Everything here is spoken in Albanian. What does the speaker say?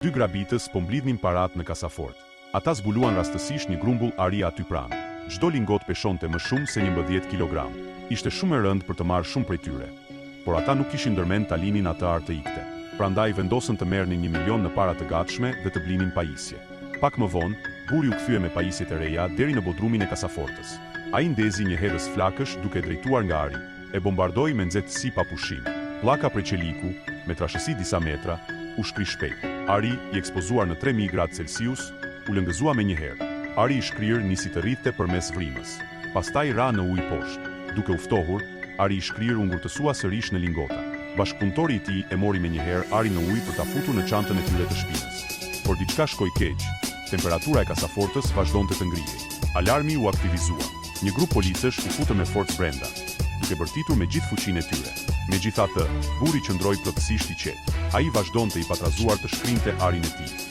Dy grabitës po mblidhnin parat në kasafort. Ata zbuluan rastësisht një grumbull ari aty pranë. Çdo lingot peshonte më shumë se 11 kg. Ishte shumë e rëndë për të marrë shumë prej tyre. Por ata nuk kishin ndërmend ta linin atë ar të ikte. Prandaj vendosën të merrnin 1 milion në para të gatshme dhe të blinin pajisje. Pak më vonë, burri u kthye me pajisjet e reja deri në bodrumin e kasafortës. Ai ndezi një hedhës flakësh duke drejtuar nga ari, e bombardoi me nxehtësi pa pushim. Pllaka prej qeliku, me trashësi disa metra, u shkri shpejt. Ari, i ekspozuar në 3000 gradë Celsius, u lëngëzua me njëherë. Ari i shkrirë nisi të rrithte përmes vrimës. Pastaj ra në ujë poshtë. Duke u ftohur, ari i shkrirë u ngurtësua sërish në lingota. Bashkëpunëtori i tij e mori me njëherë ari në ujë për ta futur në çantën e tyre të shpinës. Por diçka shkoi keq. Temperatura e kasafortës vazhdonte të ngrihej. Alarmi u aktivizua. Një grup policësh u futën me forcë brenda, duke bërtitur me gjithë fuqinë e tyre. Megjithatë, burri qëndroi plotësisht i qetë. Ai vazhdonte i patrazuar të shkrinte arin e tij.